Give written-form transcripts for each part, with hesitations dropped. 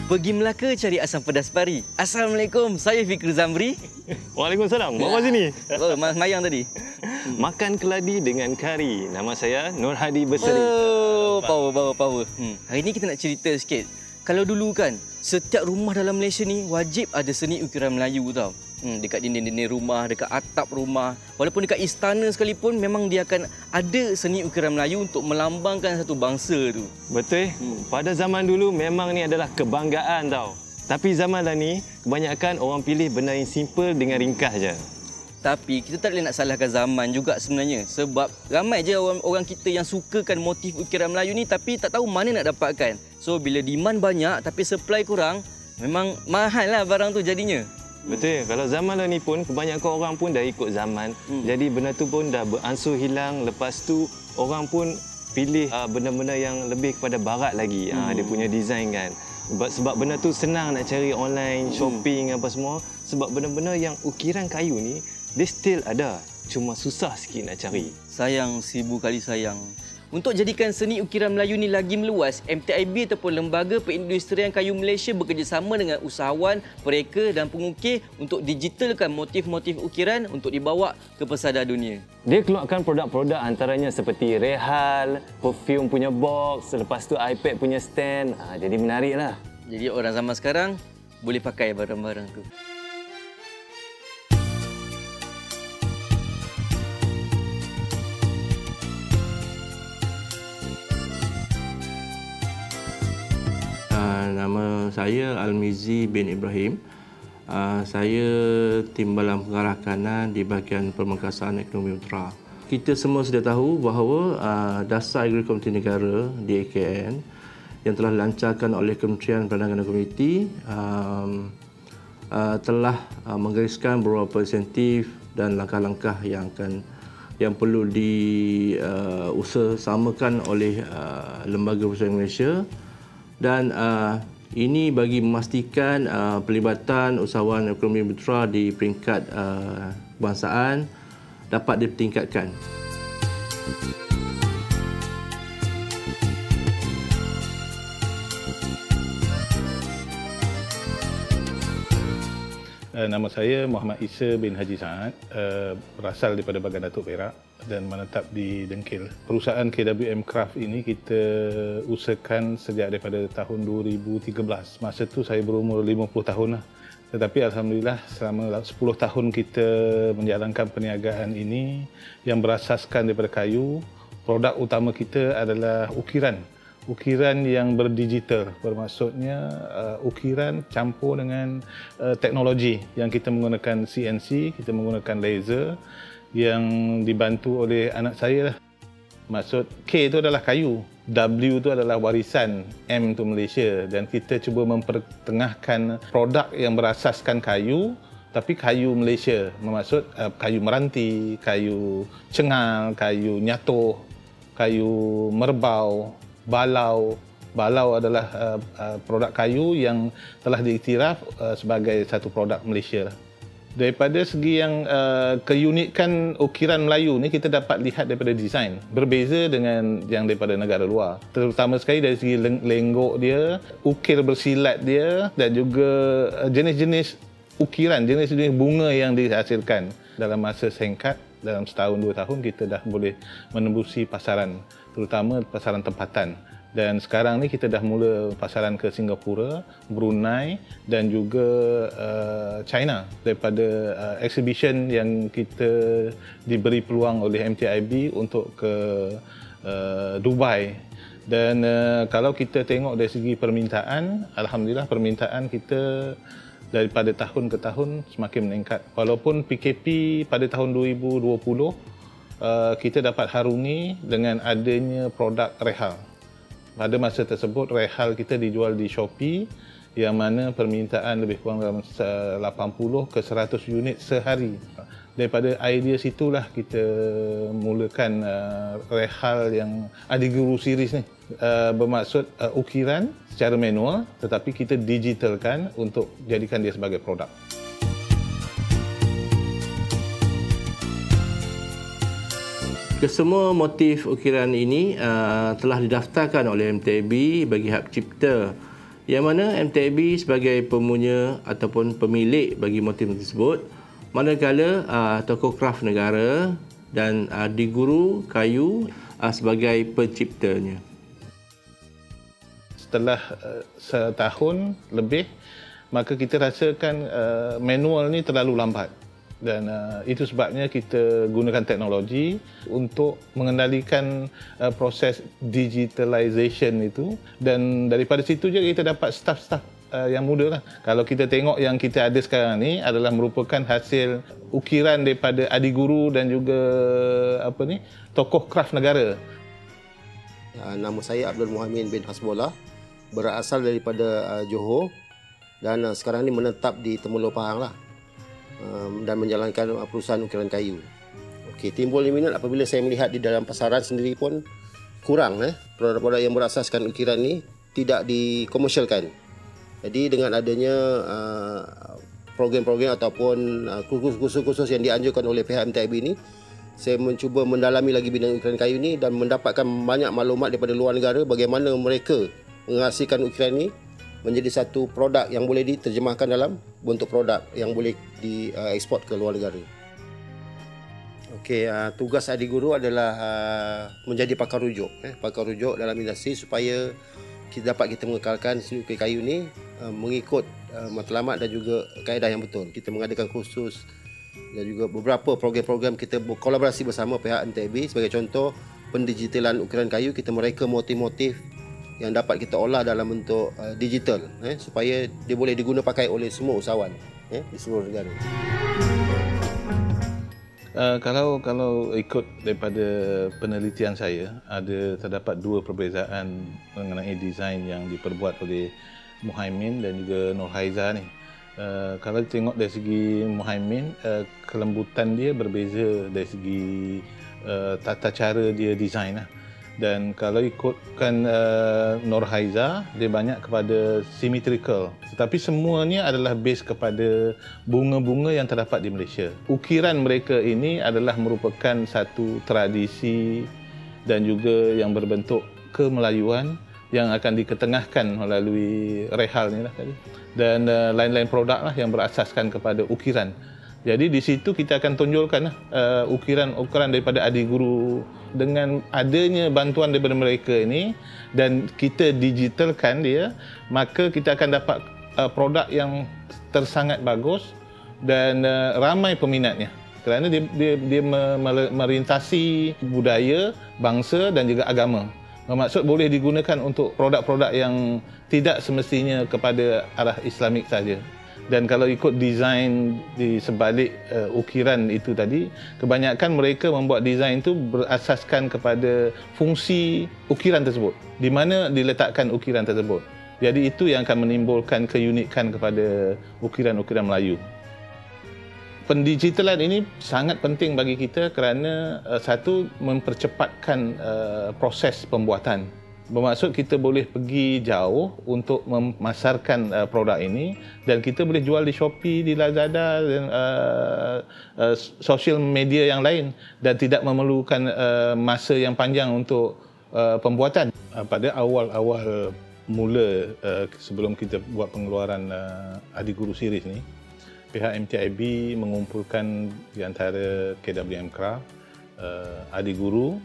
Pergi Melaka cari asam pedas pari. Assalamualaikum, saya Fikri Zamri. Waalaikumsalam. Bawa sini. Oh, mayang tadi. Makan keladi dengan kari. Nama saya Nur Hadi Berseri. Oh, power. Hari ni kita nak cerita sikit. Kalau dulu kan, setiap rumah dalam Malaysia ni wajib ada seni ukiran Melayu tau. Dekat dinding-dinding rumah, dekat atap rumah. Walaupun dekat istana sekalipun, memang dia akan ada seni ukiran Melayu untuk melambangkan satu bangsa tu. Betul. Pada zaman dulu memang ni adalah kebanggaan tau. Tapi zaman dah ni, kebanyakan orang pilih benda yang simple dengan ringkas je. Tapi kita tak boleh nak salahkan zaman juga sebenarnya. Sebab ramai je orang kita yang sukakan motif ukiran Melayu ni tapi tak tahu mana nak dapatkan. So bila demand banyak tapi supply kurang, memang mahal lah barang tu jadinya. Betul. Kalau zaman dah ni pun, kebanyakan orang pun dah ikut zaman. Jadi benda tu pun dah beransur hilang. Lepas tu orang pun pilih benda-benda yang lebih kepada barat lagi. Dia punya design kan. Sebab benda tu senang nak cari online, shopping apa semua. Sebab benda-benda yang ukiran kayu ni, dia still ada. Cuma susah sikit nak cari. Sayang, 1000 kali sayang. Untuk jadikan seni ukiran Melayu ni lagi meluas, MTIB ataupun Lembaga Perindustrian Kayu Malaysia bekerjasama dengan usahawan, pereka dan pengukir untuk digitalkan motif-motif ukiran untuk dibawa ke pesada dunia. Dia keluarkan produk-produk antaranya seperti rehal, perfume punya box, lepas tu iPad punya stand. Jadi menariklah. Jadi orang zaman sekarang boleh pakai barang-barang tu. Nama saya Almizi bin Ibrahim. Saya Timbalan Pengarah Kanan di bahagian Pemangkasan Ekonomi Utara. Kita semua sudah tahu bahawa Dasar Agrikultur Negara DAKN yang telah dilancarkan oleh Kementerian Perdagangan dan Komuniti telah menggariskan beberapa insentif dan langkah-langkah yang perlu diusahakan oleh Lembaga Perindustrian Malaysia. Dan ini bagi memastikan pelibatan usahawan ekonomi putra di peringkat kebangsaan dapat ditingkatkan. Nama saya Muhammad Isa bin Haji Saad, berasal daripada Bagan Datuk Perak dan menetap di Dengkil. Perusahaan KWM Craft ini kita usahakan sejak daripada tahun 2013. Masa tu saya berumur 50 tahun lah. Tetapi Alhamdulillah selama 10 tahun kita menjalankan perniagaan ini yang berasaskan daripada kayu. Produk utama kita adalah ukiran. Ukiran yang berdigital, bermaksudnya ukiran campur dengan teknologi yang kita menggunakan CNC, kita menggunakan laser yang dibantu oleh anak saya lah. Maksud K itu adalah kayu, W itu adalah warisan, M itu Malaysia, dan kita cuba mempertengahkan produk yang berasaskan kayu tapi kayu Malaysia, bermaksud kayu meranti, kayu cengal, kayu nyatuh, kayu merbau, balau. Balau adalah produk kayu yang telah diiktiraf sebagai satu produk Malaysia. Daripada segi yang keunikan ukiran Melayu ni, kita dapat lihat daripada desain. Berbeza dengan yang daripada negara luar. Terutama sekali dari segi lenggok dia, ukir bersilat dia dan juga jenis-jenis ukiran, jenis-jenis bunga yang dihasilkan. Dalam masa singkat, dalam setahun 2 tahun, kita dah boleh menembusi pasaran, terutama pasaran tempatan. Dan sekarang ni kita dah mula pasaran ke Singapura, Brunei dan juga China. Daripada exhibition yang kita diberi peluang oleh MTIB untuk ke Dubai. Dan kalau kita tengok dari segi permintaan, Alhamdulillah permintaan kita daripada tahun ke tahun semakin meningkat. Walaupun PKP pada tahun 2020 kita dapat harungi dengan adanya produk rehal. Pada masa tersebut, rehal kita dijual di Shopee yang mana permintaan lebih kurang dalam 80 ke 100 unit sehari. Daripada idea situlah kita mulakan rehal yang Adiguru series ni. Bermaksud ukiran secara manual tetapi kita digitalkan untuk jadikan dia sebagai produk. Kesemua motif ukiran ini telah didaftarkan oleh MTIB bagi hak cipta Yang mana MTIB sebagai pemunya ataupun pemilik bagi motif tersebut, manakala tokoh kraf negara dan Adiguru Kayu sebagai penciptanya. Setelah setahun lebih, maka kita rasakan manual ni terlalu lambat. Dan itu sebabnya kita gunakan teknologi untuk mengendalikan proses digitalization itu, dan daripada situ je kita dapat staff-staff yang muda lah. Kalau kita tengok yang kita ada sekarang ni adalah merupakan hasil ukiran daripada adiguru dan juga tokoh kraf negara. Nama saya Abdul Muhammad bin Hasbullah, berasal daripada Johor dan sekarang ni menetap di Temerloh Pahang lah. Dan menjalankan perusahaan ukiran kayu. Okey, timbul minat apabila saya melihat di dalam pasaran sendiri pun kurang produk-produk yang berasaskan ukiran ni tidak dikomersialkan. Jadi dengan adanya program-program ataupun kursus-kursus yang dianjurkan oleh pihak MTIB ni, saya mencuba mendalami lagi bidang ukiran kayu ni dan mendapatkan banyak maklumat daripada luar negara bagaimana mereka menghasilkan ukiran ni menjadi satu produk yang boleh diterjemahkan dalam bentuk produk yang boleh dieksport ke luar negara. Okey, tugas adiguru adalah menjadi pakar rujuk, pakar rujuk dalam industri supaya kita mengekalkan seni ukir kayu ni mengikut matlamat dan juga kaedah yang betul. Kita mengadakan kursus dan juga beberapa program-program kita berkolaborasi bersama pihak MTIB. Sebagai contoh, pendigitalan ukiran kayu, kita mereka motif-motif yang dapat kita olah dalam bentuk digital supaya dia boleh diguna pakai oleh semua usahawan di seluruh negara. Kalau ikut daripada penelitian saya, terdapat dua perbezaan mengenai desain yang diperbuat oleh Muhaimin dan juga Nurhaiza ni. Kalau tengok dari segi Muhaimin, kelembutan dia berbeza dari segi tata cara dia desain lah. Dan kalau ikutkan Nurhaiza, dia banyak kepada symmetrical. Tetapi semuanya adalah base kepada bunga-bunga yang terdapat di Malaysia. Ukiran mereka ini adalah merupakan satu tradisi dan juga yang berbentuk kemelayuan yang akan diketengahkan melalui rehal ni lah tadi. Dan lain-lain produk lah yang berasaskan kepada ukiran. Jadi di situ kita akan tunjulkan ukiran-ukiran daripada adiguru dengan adanya bantuan daripada mereka ini, dan kita digitalkan dia, maka kita akan dapat produk yang tersangat bagus dan ramai peminatnya. Kerana dia merintasi budaya, bangsa dan juga agama. Bermaksud boleh digunakan untuk produk-produk yang tidak semestinya kepada arah Islamik saja. Dan kalau ikut desain di sebalik ukiran itu tadi, kebanyakan mereka membuat desain itu berasaskan kepada fungsi ukiran tersebut. Di mana diletakkan ukiran tersebut. Jadi itu yang akan menimbulkan keunikan kepada ukiran-ukiran Melayu. Pendigitalan ini sangat penting bagi kita kerana satu, mempercepatkan proses pembuatan. Bermaksud kita boleh pergi jauh untuk memasarkan produk ini, dan kita boleh jual di Shopee, di Lazada dan sosial media yang lain, dan tidak memerlukan masa yang panjang untuk pembuatan. Pada awal-awal mula sebelum kita buat pengeluaran Adiguru Series ni, pihak MTIB mengumpulkan di antara KWM Craft, Adiguru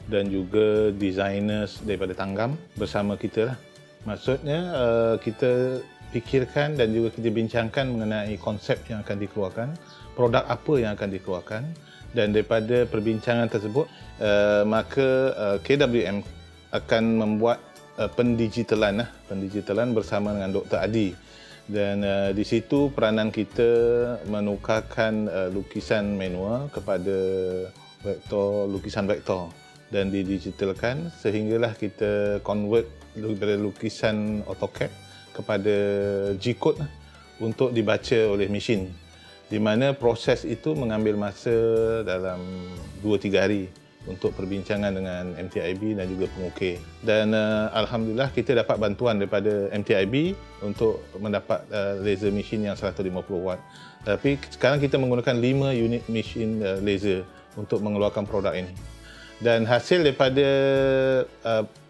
dan juga designers daripada Tanggam bersama kita lah. Maksudnya kita fikirkan dan juga kita bincangkan mengenai konsep yang akan dikeluarkan, produk apa yang akan dikeluarkan, dan daripada perbincangan tersebut maka KWM akan membuat pendigitalan bersama dengan Dr. Adi. Dan di situ peranan kita menukarkan lukisan manual kepada lukisan vektor dan didigitalkan, sehinggalah kita convert dari lukisan AutoCAD kepada G-code untuk dibaca oleh mesin, di mana proses itu mengambil masa dalam 2-3 hari untuk perbincangan dengan MTIB dan juga pengukir. Dan alhamdulillah kita dapat bantuan daripada MTIB untuk mendapat laser mesin yang 150 watt. Tapi sekarang kita menggunakan 5 unit mesin laser untuk mengeluarkan produk ini. Dan hasil daripada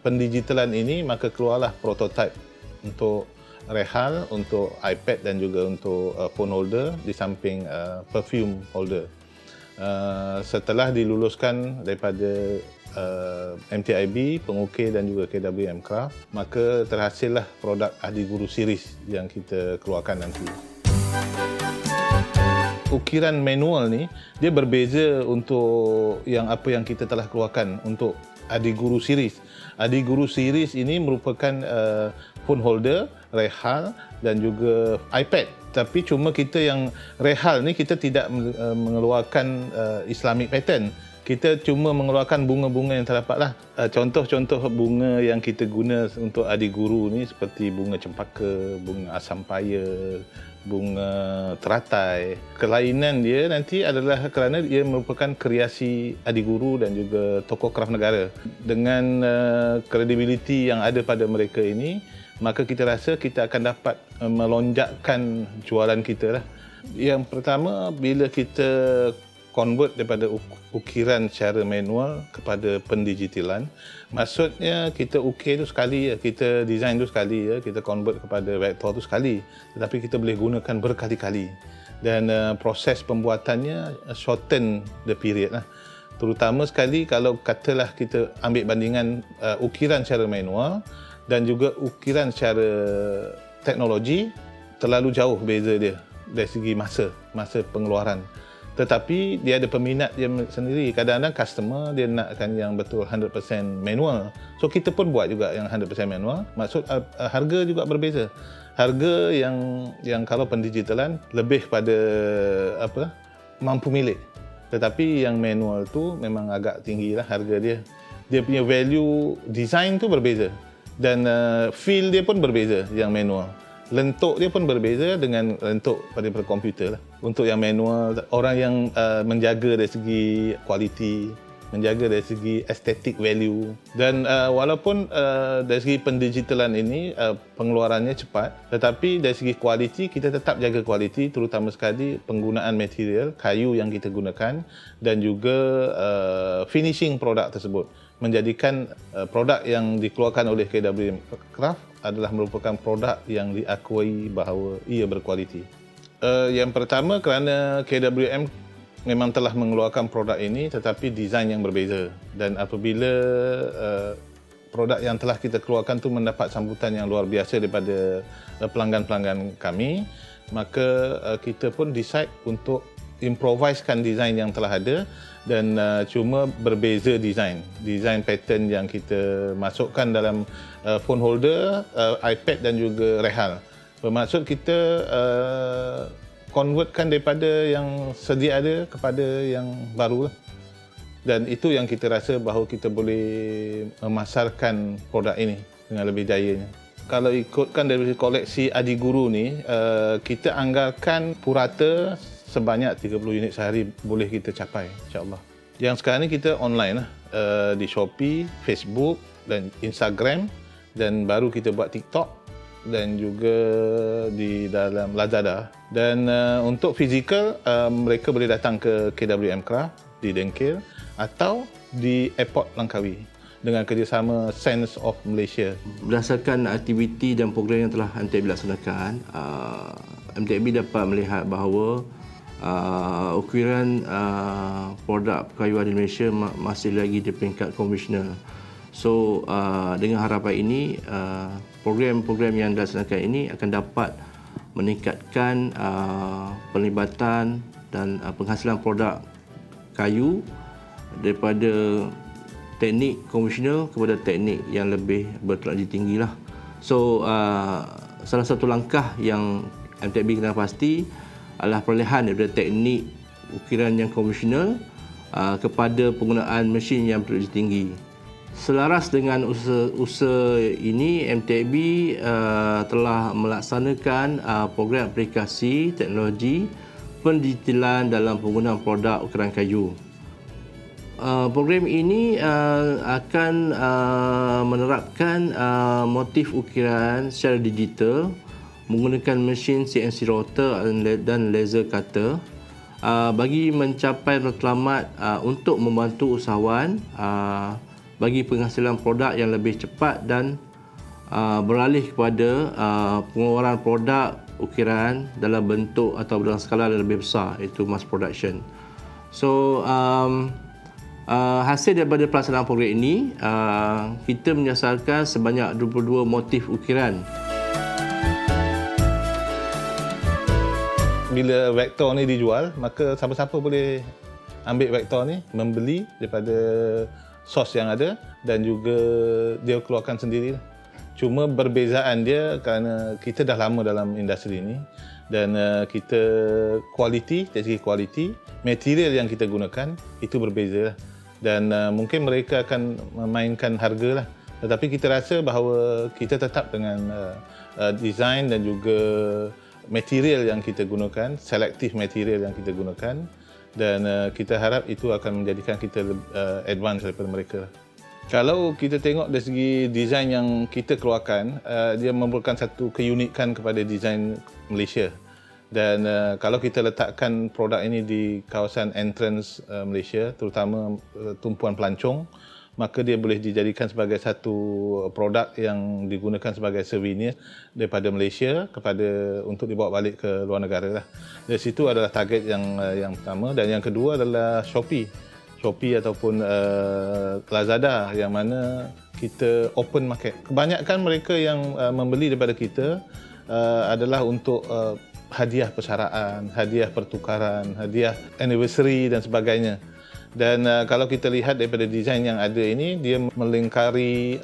pendigitalan ini, maka keluarlah prototipe untuk rehal, untuk iPad dan juga untuk phone holder di samping perfume holder. Setelah diluluskan daripada MTIB, pengukir dan juga KWM Craft, maka terhasillah produk Adi Guru Series yang kita keluarkan nanti. Ukiran manual ni dia berbeza untuk apa yang kita telah keluarkan untuk Adi Guru Series. Adi Guru Series ini merupakan phone holder, rehal dan juga iPad. Tapi cuma kita yang rehal ni kita tidak mengeluarkan Islamic pattern. Kita cuma mengeluarkan bunga-bunga yang terdapat lah. Contoh-contoh bunga yang kita guna untuk Adi Guru ni seperti bunga cempaka, bunga asam paya, bunga teratai. Kelainan dia nanti adalah kerana ia merupakan kreasi Adi Guru dan juga tokoh kraf negara. Dengan kredibiliti yang ada pada mereka ini, maka kita rasa kita akan dapat melonjakkan jualan kita lah. Yang pertama, bila kita convert daripada ukiran secara manual kepada pendigitalan, maksudnya kita ukir tu sekali, kita design tu sekali, kita convert kepada vektor tu sekali, tetapi kita boleh gunakan berkali-kali dan proses pembuatannya shorten the period lah. Terutama sekali kalau katalah kita ambil bandingan ukiran secara manual dan juga ukiran secara teknologi, terlalu jauh beza dia dari segi masa pengeluaran. Tetapi dia ada peminat dia sendiri. Kadang-kadang customer dia nakkan yang betul 100% manual. So kita pun buat juga yang 100% manual. Maksud harga juga berbeza. Harga yang kalau pendigitalan lebih pada mampu milik. Tetapi yang manual tu memang agak tinggilah harga dia. Dia punya value design tu berbeza dan feel dia pun berbeza yang manual. Lentuk dia pun berbeza dengan lentuk pada komputer lah. Untuk yang manual, orang yang menjaga dari segi kualiti, menjaga dari segi estetik value. Dan walaupun dari segi pendigitalan ini pengeluarannya cepat, tetapi dari segi kualiti kita tetap jaga kualiti, terutama sekali penggunaan material, kayu yang kita gunakan dan juga finishing produk tersebut. Menjadikan produk yang dikeluarkan oleh KWM Craft adalah merupakan produk yang diakui bahawa ia berkualiti. Yang pertama kerana KWM memang telah mengeluarkan produk ini tetapi desain yang berbeza, dan apabila produk yang telah kita keluarkan itu mendapat sambutan yang luar biasa daripada pelanggan-pelanggan kami, maka kita pun decide untuk improvisekan desain yang telah ada dan cuma berbeza desain pattern yang kita masukkan dalam phone holder, iPad dan juga rehal. Bermaksud kita convertkan daripada yang sedia ada kepada yang baru lah. Dan itu yang kita rasa bahawa kita boleh memasarkan produk ini dengan lebih jayanya. Kalau ikutkan dari koleksi Adi Guru ni, kita anggarkan purata sebanyak 30 unit sehari boleh kita capai, insya-Allah. Yang sekarang ni kita online lah, di Shopee, Facebook dan Instagram, dan baru kita buat TikTok dan juga di dalam Lazada. Dan untuk fizikal, mereka boleh datang ke KWM Craft di Dengkil atau di Airport Langkawi dengan kerjasama Sense of Malaysia. Berdasarkan aktiviti dan program yang telah MTIB laksanakan, MTIB dapat melihat bahawa ukiran produk kayu di Malaysia masih lagi di peringkat konvensional. So dengan harapan ini, program-program yang dilaksanakan ini akan dapat meningkatkan penglibatan dan penghasilan produk kayu daripada teknik konvensional kepada teknik yang lebih berteknologi tinggi lah. So salah satu langkah yang MTIB kena pasti adalah peralihan daripada teknik ukiran yang konvensional kepada penggunaan mesin yang berteknologi tinggi. Selaras dengan usaha ini, MTIB telah melaksanakan program aplikasi teknologi pendigitalan dalam penggunaan produk ukiran kayu. Program ini akan menerapkan motif ukiran secara digital menggunakan mesin CNC router dan laser cutter bagi mencapai matlamat untuk membantu usahawan bagi penghasilan produk yang lebih cepat dan beralih kepada pengeluaran produk ukiran dalam bentuk atau dalam skala yang lebih besar, iaitu mass production. So hasil daripada pelaksanaan program ini, kita menyasarkan sebanyak 22 motif ukiran. Bila vektor ni dijual, maka siapa-siapa boleh ambil vektor ni, membeli daripada sos yang ada dan juga dia keluarkan sendiri. Cuma perbezaan dia kerana kita dah lama dalam industri ini dan kita kualiti, dari segi kualiti, material yang kita gunakan itu berbeza dan mungkin mereka akan memainkan harga lah. Tetapi kita rasa bahawa kita tetap dengan design dan juga material yang kita gunakan, selektif material yang kita gunakan dan kita harap itu akan menjadikan kita advance daripada mereka. Kalau kita tengok dari segi design yang kita keluarkan, dia merupakan satu keunikan kepada design Malaysia. Dan kalau kita letakkan produk ini di kawasan entrance Malaysia, terutama tumpuan pelancong, maka dia boleh dijadikan sebagai satu produk yang digunakan sebagai souvenir daripada Malaysia untuk dibawa balik ke luar negara lah. Dari situ adalah target yang pertama, dan yang kedua adalah Shopee ataupun Lazada, yang mana kita open market. Kebanyakan mereka yang membeli daripada kita adalah untuk hadiah persaraan, hadiah pertukaran, hadiah anniversary dan sebagainya. Dan kalau kita lihat daripada desain yang ada ini, dia melingkari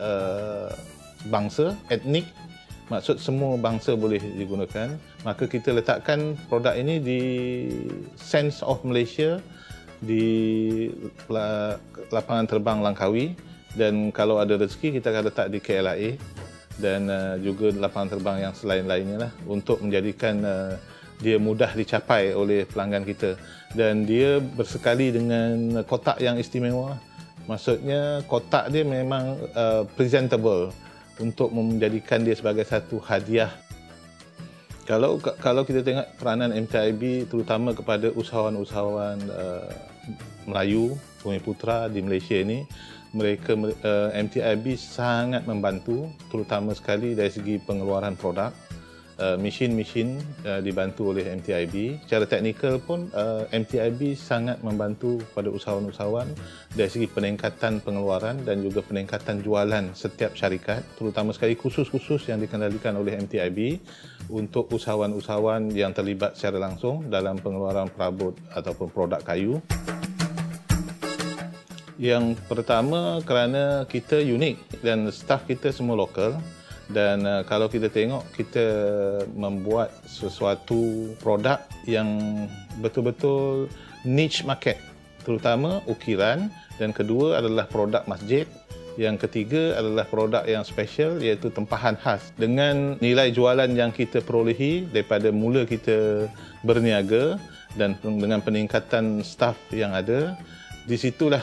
bangsa, etnik, maksud semua bangsa boleh digunakan. Maka kita letakkan produk ini di Sense of Malaysia, di lapangan terbang Langkawi, dan kalau ada rezeki kita akan letak di KLIA dan juga lapangan terbang yang selain-lainnya lah, untuk menjadikan dia mudah dicapai oleh pelanggan kita. Dan dia bersekali dengan kotak yang istimewa. Maksudnya kotak dia memang presentable untuk menjadikan dia sebagai satu hadiah. Kalau kita tengok peranan MTIB terutama kepada usahawan-usahawan Melayu, Bumiputera di Malaysia ini, mereka MTIB sangat membantu, terutama sekali dari segi pengeluaran produk. Mesin-mesin dibantu oleh MTIB. Secara teknikal pun MTIB sangat membantu pada usahawan-usahawan dari segi peningkatan pengeluaran dan juga peningkatan jualan setiap syarikat, terutama sekali khusus-khusus yang dikendalikan oleh MTIB untuk usahawan-usahawan yang terlibat secara langsung dalam pengeluaran perabot ataupun produk kayu. Yang pertama, kerana kita unik dan staf kita semua lokal. Dan kalau kita tengok, kita membuat sesuatu produk yang betul-betul niche market, terutama ukiran, dan kedua adalah produk masjid, yang ketiga adalah produk yang special iaitu tempahan khas. Dengan nilai jualan yang kita perolehi daripada mula kita berniaga dan dengan peningkatan staf yang ada, di situlah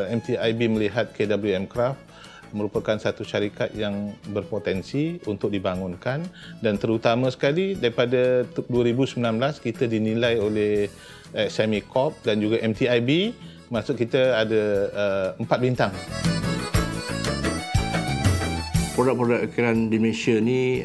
MTIB melihat KWM Craft merupakan satu syarikat yang berpotensi untuk dibangunkan, dan terutama sekali daripada 2019 kita dinilai oleh SME Corp dan juga MTIB, maksud kita ada 4 bintang. Produk-produk ukiran di Malaysia ni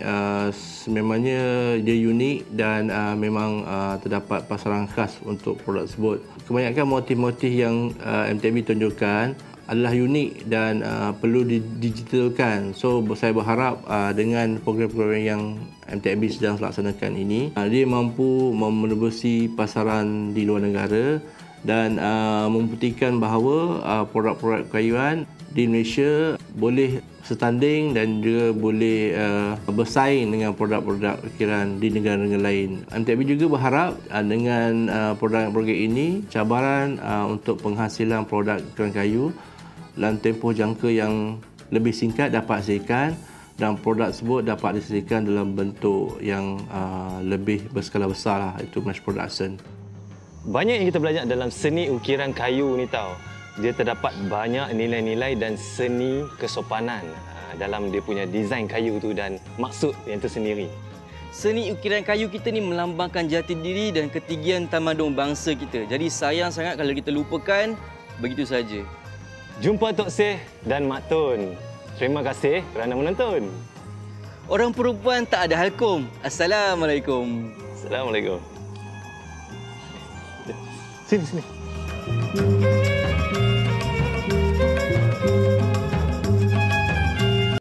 memangnya dia unik dan memang terdapat pasaran khas untuk produk tersebut. Kebanyakan motif-motif yang MTIB tunjukkan adalah unik dan perlu didigitalkan. So saya berharap dengan program-program yang MTIB sedang laksanakan ini, dia mampu menebusi pasaran di luar negara dan membuktikan bahawa produk-produk kayuan di Malaysia boleh setanding dan juga boleh bersaing dengan produk-produk ukiran di negara-negara lain. MTIB juga berharap dengan program-program ini, cabaran untuk penghasilan produk ukiran kayu dalam tempoh jangka yang lebih singkat dapat dihasilkan, dan produk tersebut dapat dihasilkan dalam bentuk yang lebih berskala besar lah, itu mass production. Banyak yang kita belajar dalam seni ukiran kayu ni tau. Dia terdapat banyak nilai-nilai dan seni kesopanan dalam dia punya desain kayu tu dan maksud yang tersendiri. Seni ukiran kayu kita ni melambangkan jati diri dan ketinggian tamadun bangsa kita. Jadi sayang sangat kalau kita lupakan begitu saja. Jumpa Tok Seh dan Mak Tun. Terima kasih kerana menonton. Orang perempuan tak ada halkum. Assalamualaikum. Assalamualaikum. Sini.